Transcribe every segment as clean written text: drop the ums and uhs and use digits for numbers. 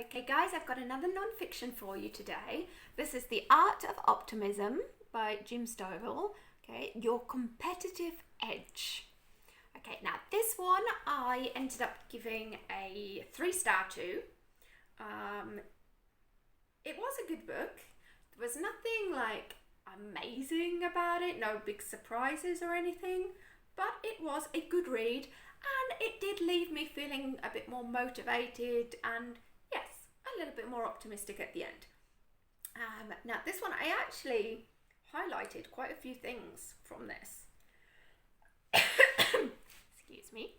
Okay, guys, I've got another non-fiction for you today. This is The Art of Optimism by Jim Stovall. Okay, Your Competitive Edge. Okay, now this one I ended up giving a 3-star to. It was a good book. There was nothing like amazing about it, no big surprises or anything, but it was a good read and it did leave me feeling a bit more motivated and, yes, a little bit more optimistic at the end. Now this one I actually highlighted quite a few things from this. Excuse me.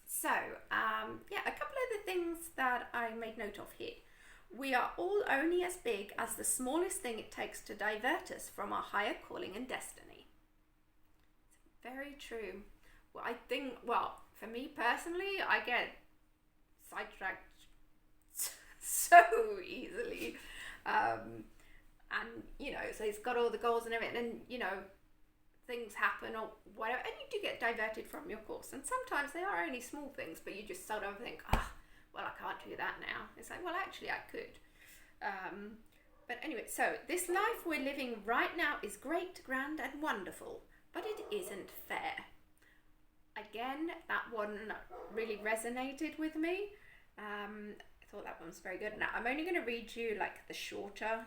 So, a couple of the things that I made note of here. We are all only as big as the smallest thing it takes to divert us from our higher calling and destiny. It's very true. Well, I think, for me personally, I get sidetracked so easily. So it's got all the goals and everything, and, things happen or whatever, and you do get diverted from your course. And sometimes they are only small things, but you just sort of think, I can't do that now. It's like, well, actually I could. But anyway, so this life we're living right now is great, grand and wonderful, but it isn't fair. Again, that one really resonated with me. I thought that one was very good. Now, I'm only going to read you like the shorter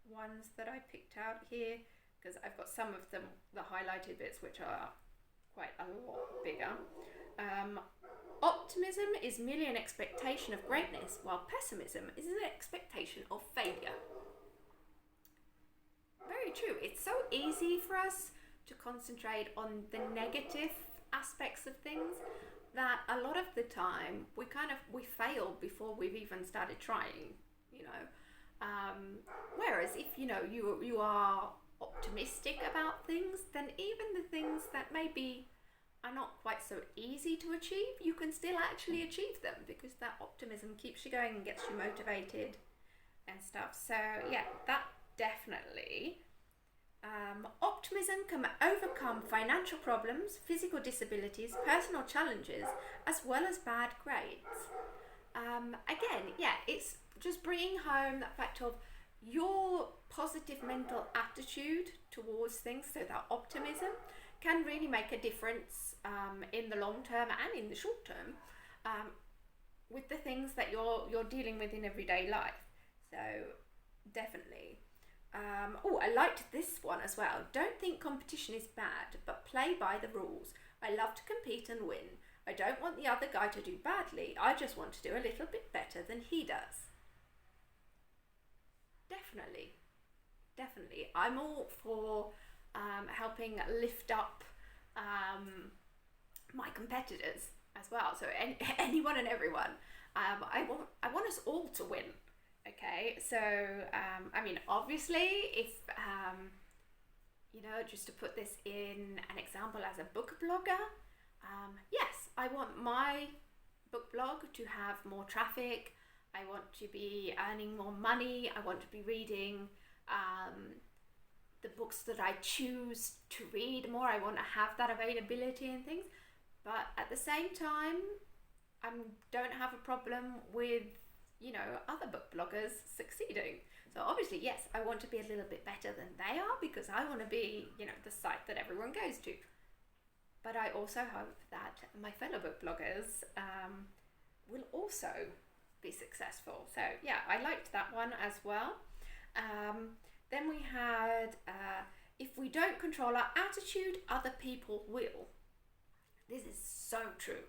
ones that I picked out here, because I've got some of them, the highlighted bits, which are quite a lot bigger. Optimism is merely an expectation of greatness, while pessimism is an expectation of failure. Very true. It's so easy for us to concentrate on the negative aspects of things that a lot of the time we fail before we've even started trying, whereas if you are optimistic about things, then even the things that maybe are not quite so easy to achieve, you can still actually achieve them, because that optimism keeps you going and gets you motivated and stuff. So yeah, that definitely. Optimism can overcome financial problems, physical disabilities, personal challenges, as well as bad grades. It's just bringing home that fact of your positive mental attitude towards things, so that optimism can really make a difference in the long term and in the short term with the things that you're dealing with in everyday life. So definitely. I liked this one as well. Don't think competition is bad, but play by the rules. I love to compete and win. I don't want the other guy to do badly. I just want to do a little bit better than he does. Definitely. I'm all for helping lift up my competitors as well. So anyone and everyone. I want us all to win. Okay, so obviously, if just to put this in an example as a book blogger, yes, I want my book blog to have more traffic. I want to be earning more money. I want to be reading the books that I choose to read more. I want to have that availability and things. But at the same time, I don't have a problem with, other book bloggers succeeding. So obviously, yes, I want to be a little bit better than they are, because I want to be, the site that everyone goes to. But I also hope that my fellow book bloggers will also be successful. So yeah, I liked that one as well. Then we had, if we don't control our attitude, other people will. This is so true.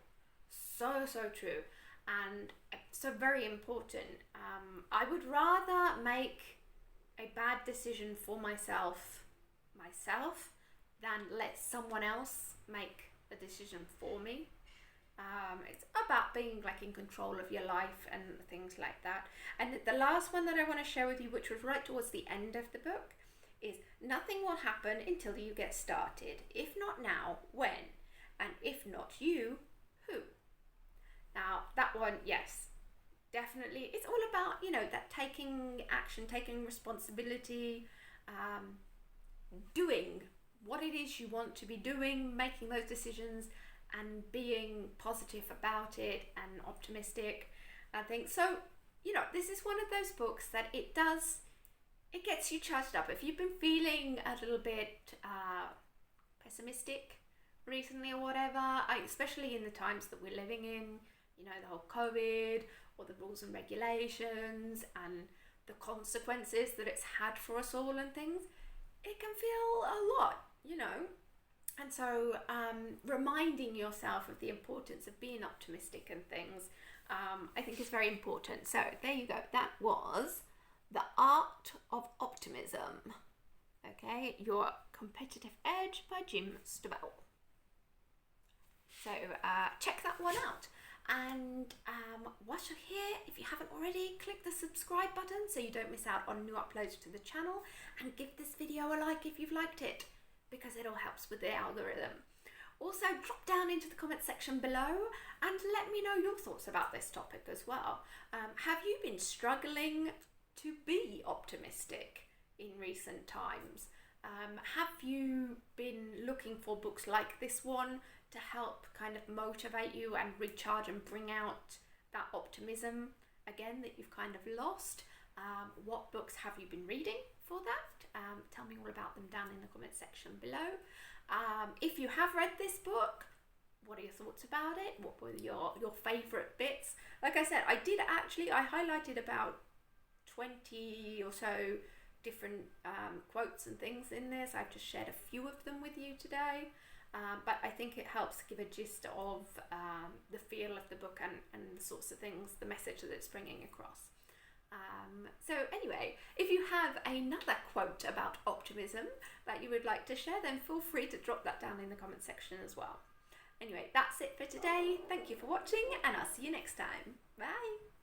So true. And so very important. I would rather make a bad decision for myself than let someone else make a decision for me. It's about being in control of your life and things like that. And the last one that I want to share with you, which was right towards the end of the book, is nothing will happen until you get started. If not now, when? And if not you, who? Now that one, yes, definitely. It's all about, that taking action, taking responsibility, doing what it is you want to be doing, making those decisions and being positive about it and optimistic. I think so. this is one of those books that it gets you charged up. If you've been feeling a little bit pessimistic recently or whatever, especially in the times that we're living in, the whole COVID or the rules and regulations and the consequences that it's had for us all and things, it can feel a lot, And so reminding yourself of the importance of being optimistic and things, I think is very important. So there you go. That was The Art of Optimism. Okay, Your Competitive Edge by Jim Stovall. So check that one out. And whilst you're here, if you haven't already, click the subscribe button so you don't miss out on new uploads to the channel, and give this video a like if you've liked it, because it all helps with the algorithm. Also, drop down into the comment section below and let me know your thoughts about this topic as well. Have you been struggling to be optimistic in recent times? Have you been looking for books like this one to help kind of motivate you and recharge and bring out that optimism again that you've kind of lost? What books have you been reading for that? Tell me all about them down in the comment section below. If you have read this book, what are your thoughts about it? What were your favourite bits? Like I said, I highlighted about 20 or so different quotes and things in this. I've just shared a few of them with you today. But I think it helps give a gist of the feel of the book and the sorts of things, the message that it's bringing across. So anyway, if you have another quote about optimism that you would like to share, then feel free to drop that down in the comment section as well. Anyway, that's it for today. Thank you for watching, and I'll see you next time. Bye!